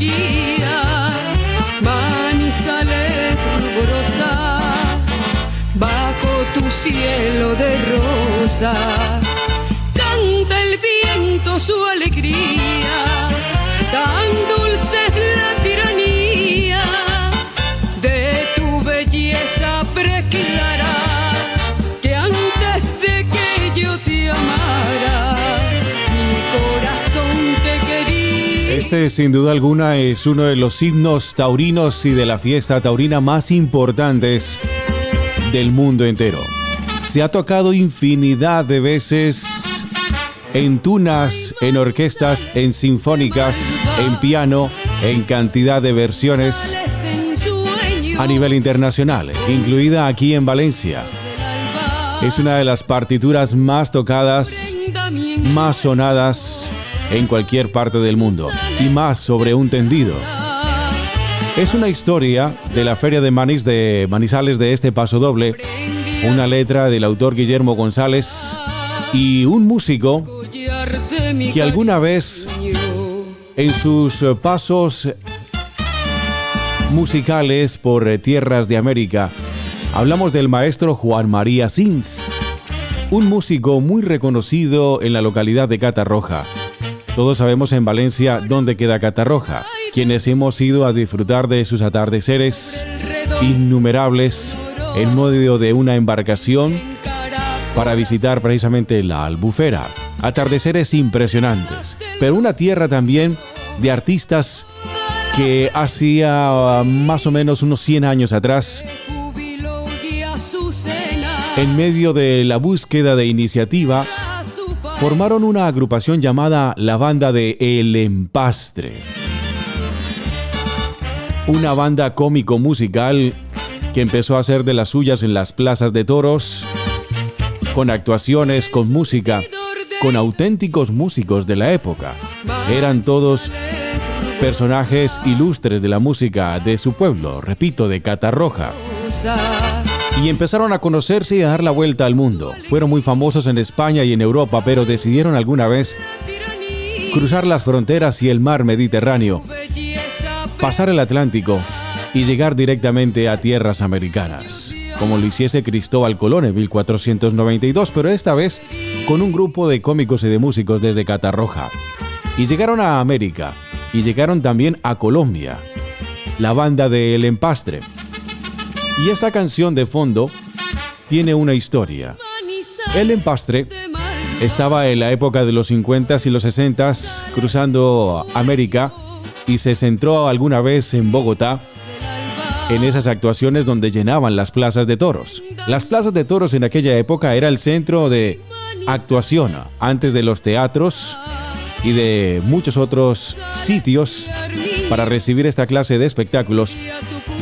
guía. Manizales ruborosa, bajo tu cielo de rosa, canta el viento su alegría, tan dulce es la tiranía de tu belleza preclara, que antes de que yo te amara, mi corazón te quería. Este, sin duda alguna, es uno de los himnos taurinos y de la fiesta taurina más importantes del mundo entero. Se ha tocado infinidad de veces en tunas, en orquestas, en sinfónicas, en piano, en cantidad de versiones a nivel internacional, incluida aquí en Valencia. Es una de las partituras más tocadas, más sonadas en cualquier parte del mundo, y más sobre un tendido. Es una historia de la Feria de Manizales de este pasodoble, una letra del autor Guillermo González y un músico que alguna vez en sus pasos musicales por tierras de América, hablamos del maestro Juan María Sins, un músico muy reconocido en la localidad de Catarroja. Todos sabemos en Valencia dónde queda Catarroja, quienes hemos ido a disfrutar de sus atardeceres innumerables en medio de una embarcación para visitar precisamente la Albufera. Atardeceres impresionantes, pero una tierra también de artistas que hacía más o menos unos 100 años atrás, en medio de la búsqueda de iniciativa, formaron una agrupación llamada la Banda de El Empastre. Una banda cómico-musical que empezó a hacer de las suyas en las plazas de toros, con actuaciones, con música, con auténticos músicos de la época. Eran todos personajes ilustres de la música de su pueblo, repito, de Catarroja. Y empezaron a conocerse y a dar la vuelta al mundo. Fueron muy famosos en España y en Europa, pero decidieron alguna vez cruzar las fronteras y el mar Mediterráneo, pasar el Atlántico y llegar directamente a tierras americanas, como lo hiciese Cristóbal Colón en 1492, pero esta vez con un grupo de cómicos y de músicos desde Catarroja. Y llegaron a América, y llegaron también a Colombia, la Banda de El Empastre. Y esta canción de fondo tiene una historia. El Empastre estaba en la época de los 50s y los 60s cruzando América y se centró alguna vez en Bogotá, en esas actuaciones donde llenaban las plazas de toros. Las plazas de toros en aquella época era el centro de actuación antes de los teatros y de muchos otros sitios para recibir esta clase de espectáculos.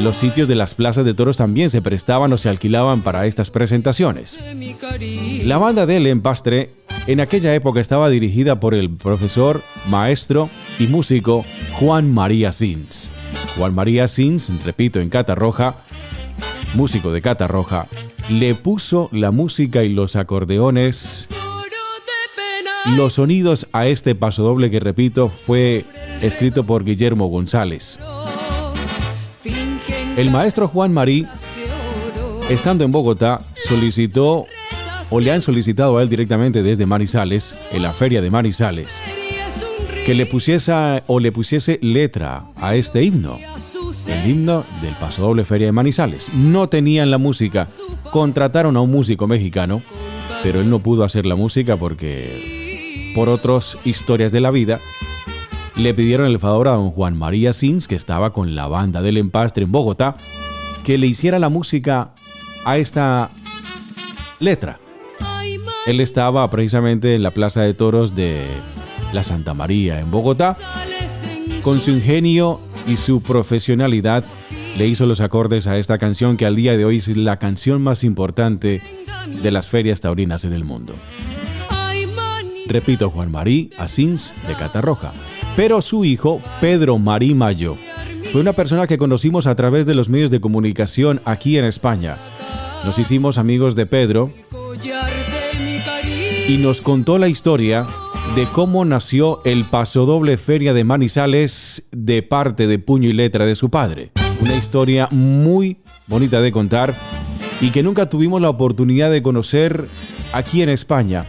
Los sitios de las plazas de toros también se prestaban o se alquilaban para estas presentaciones. La Banda del Empastre en aquella época estaba dirigida por el profesor, maestro y músico Juan María Sins. Juan María Sins, repito, en Catarroja, músico de Catarroja, le puso la música y los acordeones, los sonidos a este pasodoble que, repito, fue escrito por Guillermo González. El maestro Juan Marí, estando en Bogotá, solicitó, o le han solicitado a él directamente desde Manizales, en la Feria de Manizales, que le pusiese letra a este himno, el himno del pasodoble Feria de Manizales. No tenían la música, contrataron a un músico mexicano, pero él no pudo hacer la música porque, por otras historias de la vida, le pidieron el favor a don Juan María Sins, que estaba con la Banda del Empastre en Bogotá, que le hiciera la música a esta letra. Él estaba precisamente en la Plaza de Toros de la Santa María en Bogotá. Con su ingenio y su profesionalidad le hizo los acordes a esta canción, que al día de hoy es la canción más importante de las ferias taurinas en el mundo. Repito, Juan Marí Asins de Catarroja. Pero su hijo, Pedro Marí Mayo, fue una persona que conocimos a través de los medios de comunicación aquí en España. Nos hicimos amigos de Pedro y nos contó la historia de cómo nació el Pasodoble Feria de Manizales de parte de puño y letra de su padre. Una historia muy bonita de contar y que nunca tuvimos la oportunidad de conocer aquí en España,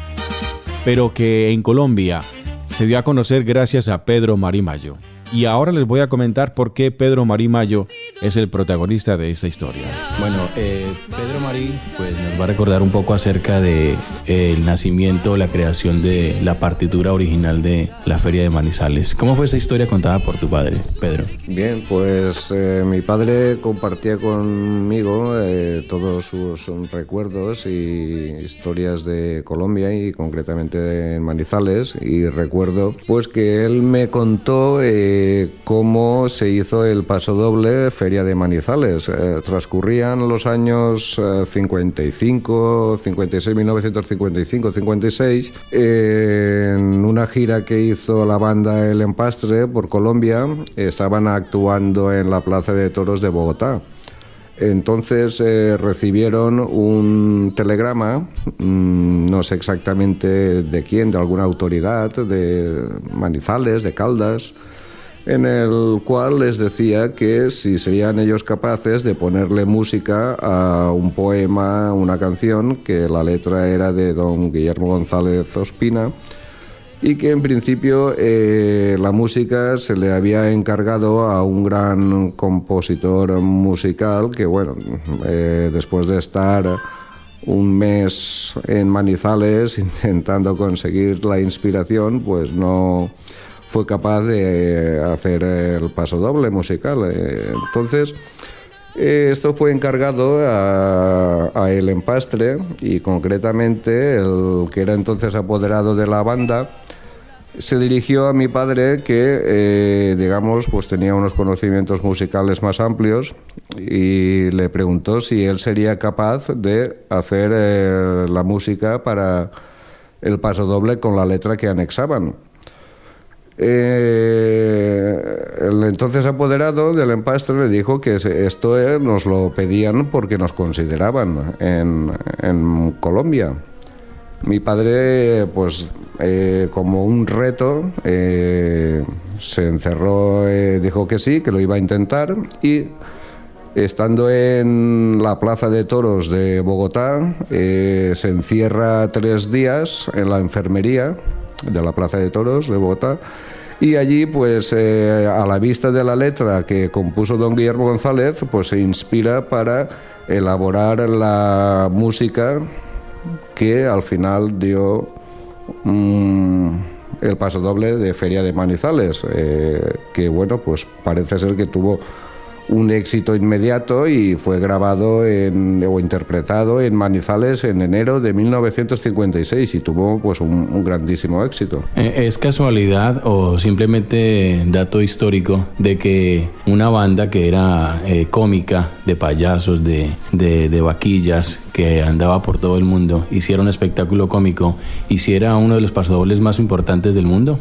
pero que en Colombia se dio a conocer gracias a Pedro Marí Mayo. Y ahora les voy a comentar por qué Pedro Marí Mayo es el protagonista de esta historia. Bueno, Pedro Marí pues, nos va a recordar un poco acerca de el nacimiento, la creación de la partitura original de la Feria de Manizales. ¿Cómo fue esa historia contada por tu padre, Pedro? Bien, pues mi padre compartía conmigo todos sus recuerdos y historias de Colombia y concretamente en Manizales, y recuerdo pues que él me contó cómo se hizo el pasodoble Feria de Manizales. Transcurrían los años 55, 56, 1955, 56, en una gira que hizo la banda El Empastre por Colombia. Estaban actuando en la Plaza de Toros de Bogotá. Entonces recibieron un telegrama, no sé exactamente de quién, de alguna autoridad, de Manizales, de Caldas, en el cual les decía que si serían ellos capaces de ponerle música a un poema, una canción, que la letra era de don Guillermo González Ospina, y que en principio la música se le había encargado a un gran compositor musical que, bueno, después de estar un mes en Manizales intentando conseguir la inspiración, pues no fue capaz de hacer el pasodoble musical. Entonces, esto fue encargado a El Empastre, y concretamente el que era entonces apoderado de la banda se dirigió a mi padre, que digamos pues tenía unos conocimientos musicales más amplios, y le preguntó si él sería capaz de hacer la música para el pasodoble con la letra que anexaban. El entonces apoderado del Empastre le dijo que esto nos lo pedían porque nos consideraban en Colombia. Mi padre, pues como un reto, se encerró, dijo que sí, que lo iba a intentar, y estando en la Plaza de Toros de Bogotá, se encierra 3 días en la enfermería de la Plaza de Toros de Bogotá, y allí pues a la vista de la letra que compuso don Guillermo González, pues se inspira para elaborar la música que al final dio el pasodoble de Feria de Manizales, que bueno, pues parece ser que tuvo un éxito inmediato y fue grabado o interpretado en Manizales en enero de 1956 y tuvo pues un grandísimo éxito. ¿Es casualidad o simplemente dato histórico de que una banda que era cómica, de payasos, de vaquillas, que andaba por todo el mundo, hiciera un espectáculo cómico, hiciera uno de los pasodobles más importantes del mundo?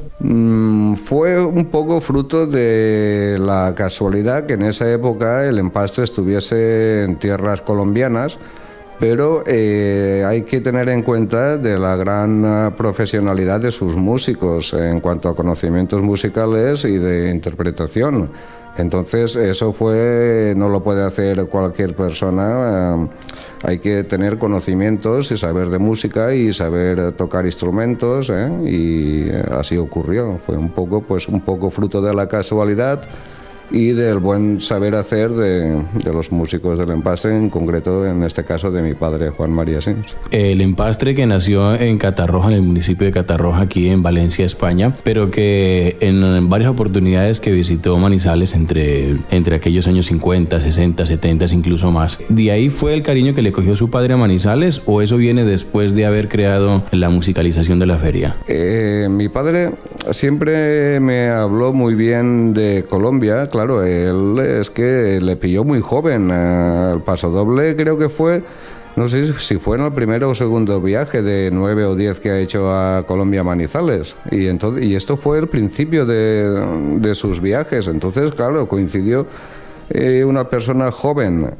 Fue un poco fruto de la casualidad que en esa época el Empastre estuviese en tierras colombianas, pero hay que tener en cuenta de la gran profesionalidad de sus músicos en cuanto a conocimientos musicales y de interpretación. Entonces eso no lo puede hacer cualquier persona, hay que tener conocimientos y saber de música y saber tocar instrumentos, y así ocurrió. Fue un poco fruto de la casualidad y del buen saber hacer de los músicos del Empastre, en concreto en este caso de mi padre Juan María Sins. El Empastre, que nació en Catarroja, en el municipio de Catarroja, aquí en Valencia, España, pero que en varias oportunidades que visitó Manizales entre aquellos años 50, 60, 70, incluso más. ¿De ahí fue el cariño que le cogió su padre a Manizales, o eso viene después de haber creado la musicalización de la feria? Mi padre siempre me habló muy bien de Colombia. Claro, él es que le pilló muy joven. El pasodoble creo que fue, no sé si fue en el primero o segundo viaje de 9 o 10 que ha hecho a Colombia Manizales. Y esto fue el principio de sus viajes. Entonces, claro, coincidió una persona joven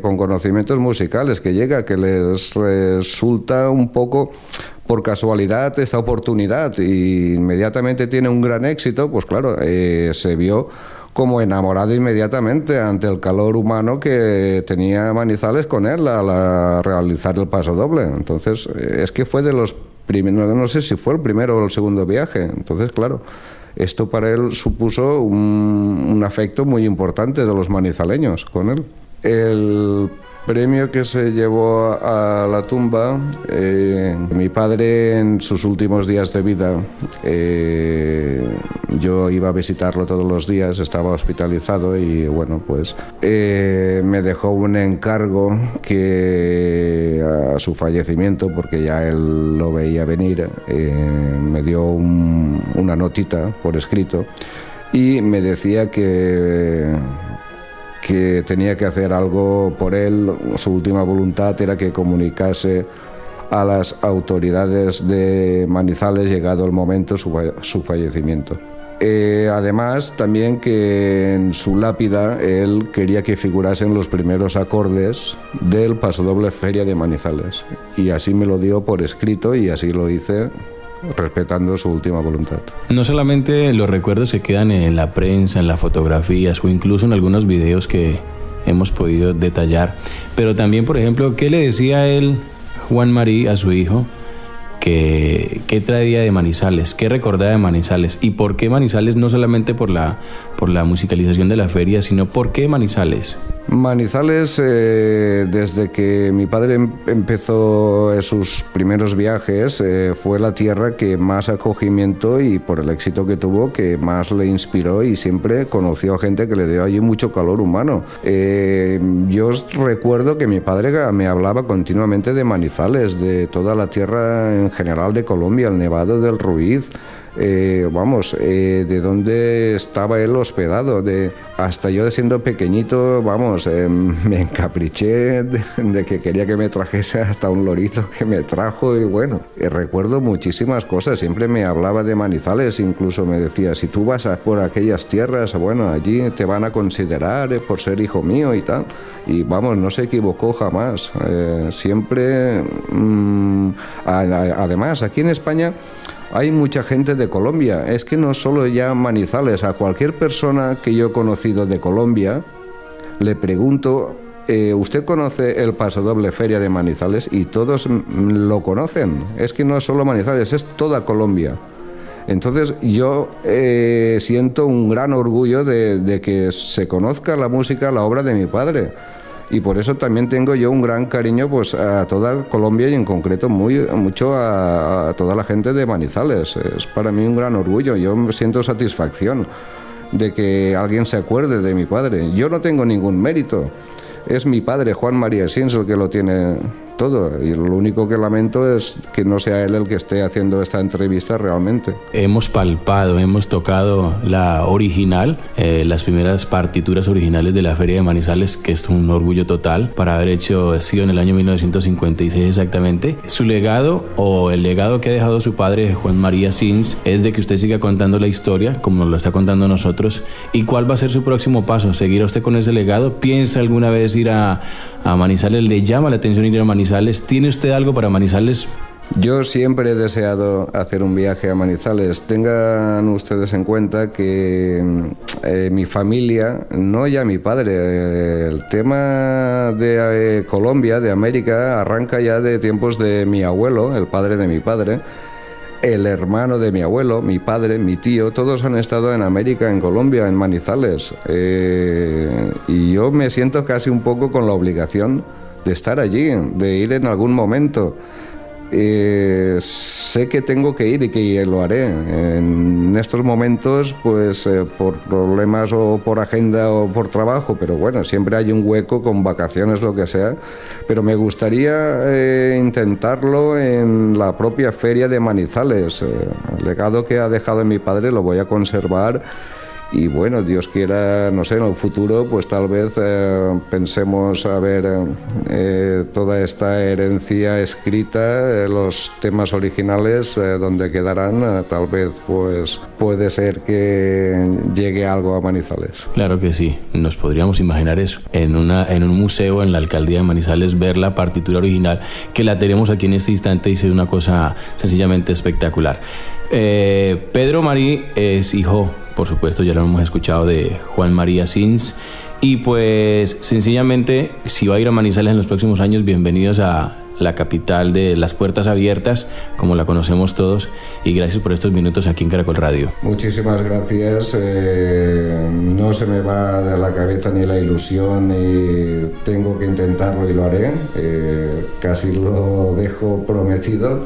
con conocimientos musicales que llega, que les resulta un poco por casualidad esta oportunidad y inmediatamente tiene un gran éxito, pues claro, se vio como enamorado inmediatamente ante el calor humano que tenía Manizales con él al realizar el pasodoble. Entonces, es que fue de los primeros, no sé si fue el primero o el segundo viaje. Entonces, claro, esto para él supuso un afecto muy importante de los manizaleños con él. El premio que se llevó a la tumba, mi padre en sus últimos días de vida, yo iba a visitarlo todos los días, estaba hospitalizado y bueno, pues me dejó un encargo que a su fallecimiento, porque ya él lo veía venir, me dio una notita por escrito y me decía que tenía que hacer algo por él. Su última voluntad era que comunicase a las autoridades de Manizales, llegado el momento, su fallecimiento. Además, también que en su lápida él quería que figurasen los primeros acordes del pasodoble Feria de Manizales. Y así me lo dio por escrito y así lo hice, respetando su última voluntad. No solamente los recuerdos se quedan en la prensa, en las fotografías o incluso en algunos videos que hemos podido detallar, pero también, por ejemplo, ¿qué le decía él, Juan Marí, a su hijo? ¿Qué traía de Manizales? ¿Qué recordaba de Manizales? ¿Y por qué Manizales? No solamente por la musicalización de la feria, sino ¿por qué Manizales? Manizales, desde que mi padre empezó sus primeros viajes, fue la tierra que más acogimiento y por el éxito que tuvo, que más le inspiró y siempre conoció a gente que le dio allí mucho calor humano. Yo recuerdo que mi padre me hablaba continuamente de Manizales, de toda la tierra en general de Colombia, el Nevado del Ruiz, de dónde estaba él hospedado, hasta yo siendo pequeñito, me encapriché de que quería que me trajese hasta un lorito que me trajo y bueno, recuerdo muchísimas cosas, siempre me hablaba de Manizales, incluso me decía, si tú vas por aquellas tierras, bueno, allí te van a considerar por ser hijo mío y tal, y no se equivocó jamás, siempre, además aquí en España hay mucha gente de Colombia, es que no solo ya Manizales, a cualquier persona que yo he conocido de Colombia, le pregunto, ¿usted conoce el pasodoble Feria de Manizales? Y todos lo conocen, es que no es solo Manizales, es toda Colombia. Entonces yo siento un gran orgullo de que se conozca la música, la obra de mi padre. Y por eso también tengo yo un gran cariño pues a toda Colombia y en concreto mucho a toda la gente de Manizales. Es para mí un gran orgullo, yo siento satisfacción de que alguien se acuerde de mi padre. Yo no tengo ningún mérito, es mi padre, Juan María Sins, el que lo tiene todo, y lo único que lamento es que no sea él el que esté haciendo esta entrevista realmente. Hemos palpado, hemos tocado la original, las primeras partituras originales de la Feria de Manizales, que es un orgullo total para haber sido en el año 1956 exactamente. Su legado, o el legado que ha dejado su padre, Juan María Sins, es de que usted siga contando la historia como nos lo está contando nosotros. ¿Y cuál va a ser su próximo paso? ¿Seguirá usted con ese legado? ¿Piensa alguna vez ir a Manizales? ¿Le llama la atención ir a Manizales? ¿Tiene usted algo para Manizales? Yo siempre he deseado hacer un viaje a Manizales. Tengan ustedes en cuenta que mi familia, no ya mi padre, el tema de Colombia, de América, arranca ya de tiempos de mi abuelo, el padre de mi padre, el hermano de mi abuelo, mi padre, mi tío, todos han estado en América, en Colombia, en Manizales. Y yo me siento casi un poco con la obligación de estar allí, de ir en algún momento. Sé que tengo que ir y que lo haré. En estos momentos, pues por problemas o por agenda o por trabajo, pero bueno, siempre hay un hueco con vacaciones, lo que sea. Pero me gustaría intentarlo en la propia Feria de Manizales. El legado que ha dejado mi padre lo voy a conservar y bueno, Dios quiera, no sé, en el futuro pues tal vez pensemos a ver toda esta herencia escrita, los temas originales donde quedarán, tal vez pues puede ser que llegue algo a Manizales. Claro que sí, nos podríamos imaginar eso, en un museo en la alcaldía de Manizales, ver la partitura original, que la tenemos aquí en este instante y es una cosa sencillamente espectacular. Pedro Marí es hijo, por supuesto, ya lo hemos escuchado, de Juan María Sins, y pues sencillamente, si va a ir a Manizales en los próximos años, bienvenidos a la capital de las puertas abiertas, como la conocemos todos, y gracias por estos minutos aquí en Caracol Radio. Muchísimas gracias, no se me va de la cabeza ni la ilusión, y tengo que intentarlo y lo haré, casi lo dejo prometido,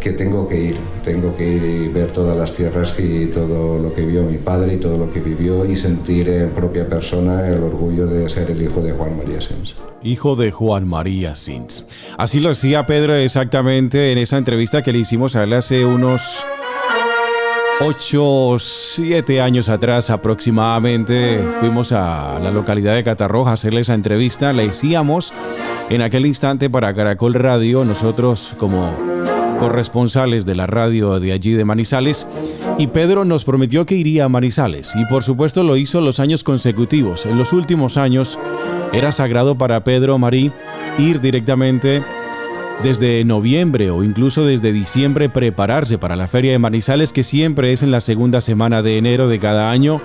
que tengo que ir y ver todas las tierras y todo lo que vio mi padre y todo lo que vivió, y sentir en propia persona el orgullo de ser el hijo de Juan María Sins. Hijo de Juan María Sins. Así lo decía Pedro exactamente en esa entrevista que le hicimos a él hace unos 8 o 7 años atrás aproximadamente. Fuimos a la localidad de Catarroja a hacerle esa entrevista. Le hicimos en aquel instante para Caracol Radio, nosotros como corresponsales de la radio de allí de Manizales, y Pedro nos prometió que iría a Manizales, y por supuesto lo hizo los años consecutivos. En los últimos años era sagrado para Pedro Marí ir directamente desde noviembre o incluso desde diciembre, prepararse para la Feria de Manizales, que siempre es en la segunda semana de enero de cada año,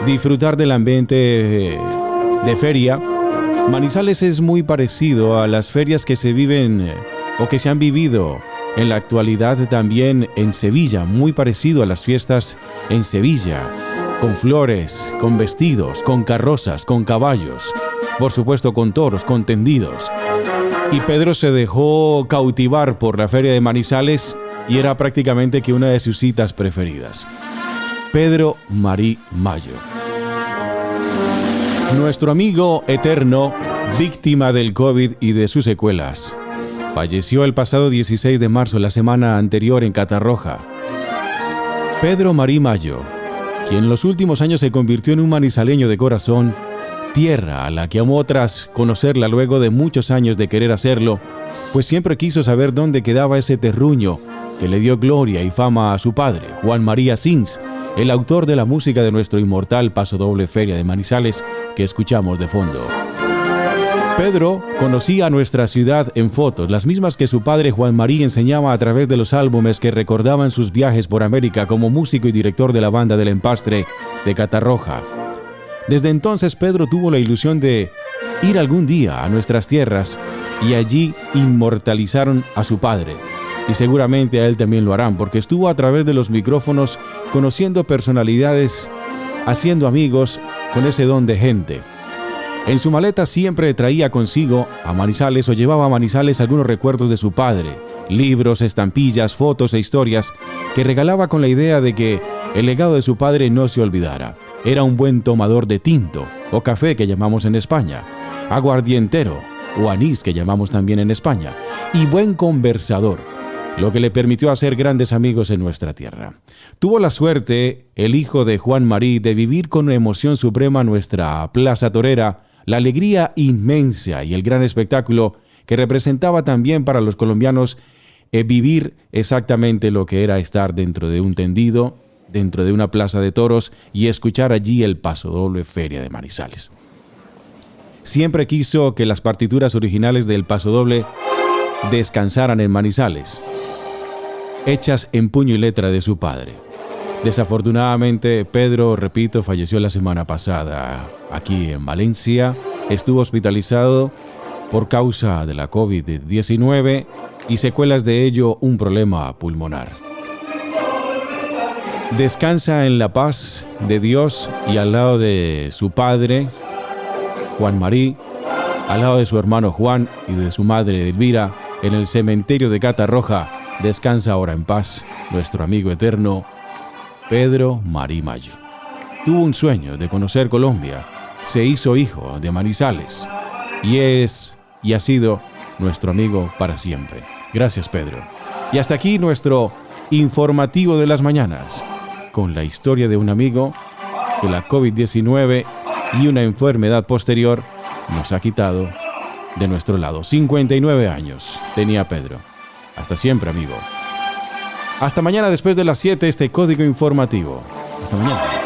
disfrutar del ambiente de feria. Manizales es muy parecido a las ferias que se viven o que se han vivido en la actualidad también en Sevilla, muy parecido a las fiestas en Sevilla, con flores, con vestidos, con carrozas, con caballos, por supuesto con toros, con tendidos. Y Pedro se dejó cautivar por la Feria de Manizales y era prácticamente que una de sus citas preferidas. Pedro Marí Mayo. Nuestro amigo eterno, víctima del COVID y de sus secuelas, falleció el pasado 16 de marzo, la semana anterior, en Catarroja. Pedro Marí Mayo, quien en los últimos años se convirtió en un manizaleño de corazón, tierra a la que amó tras conocerla luego de muchos años de querer hacerlo, pues siempre quiso saber dónde quedaba ese terruño que le dio gloria y fama a su padre, Juan María Sins, el autor de la música de nuestro inmortal Pasodoble Feria de Manizales que escuchamos de fondo. Pedro conocía nuestra ciudad en fotos, las mismas que su padre Juan Marí enseñaba a través de los álbumes que recordaban sus viajes por América como músico y director de la banda del Empastre de Catarroja. Desde entonces Pedro tuvo la ilusión de ir algún día a nuestras tierras, y allí inmortalizaron a su padre. Y seguramente a él también lo harán, porque estuvo a través de los micrófonos conociendo personalidades, haciendo amigos con ese don de gente. En su maleta siempre traía consigo a Manizales o llevaba a Manizales algunos recuerdos de su padre, libros, estampillas, fotos e historias que regalaba con la idea de que el legado de su padre no se olvidara. Era un buen tomador de tinto o café, que llamamos en España, aguardientero o anís, que llamamos también en España, y buen conversador, lo que le permitió hacer grandes amigos en nuestra tierra. Tuvo la suerte, el hijo de Juan Marí, de vivir con emoción suprema nuestra plaza torera, la alegría inmensa y el gran espectáculo que representaba también para los colombianos vivir exactamente lo que era estar dentro de un tendido, dentro de una plaza de toros, y escuchar allí el Pasodoble Feria de Manizales. Siempre quiso que las partituras originales del Pasodoble descansaran en Manizales, hechas en puño y letra de su padre. Desafortunadamente, Pedro, repito, falleció la semana pasada aquí en Valencia. Estuvo hospitalizado por causa de la COVID-19 y secuelas de ello, un problema pulmonar. Descansa en la paz de Dios y al lado de su padre, Juan Marí, al lado de su hermano Juan y de su madre Elvira, en el cementerio de Catarroja, descansa ahora en paz nuestro amigo eterno, Pedro Marí Mayo. Tuvo un sueño de conocer Colombia, se hizo hijo de Manizales y ha sido nuestro amigo para siempre. Gracias, Pedro. Y hasta aquí nuestro informativo de las mañanas, con la historia de un amigo que la COVID-19 y una enfermedad posterior nos ha quitado de nuestro lado. 59 años tenía Pedro. Hasta siempre, amigo. Hasta mañana después de las 7, este Código Informativo. Hasta mañana.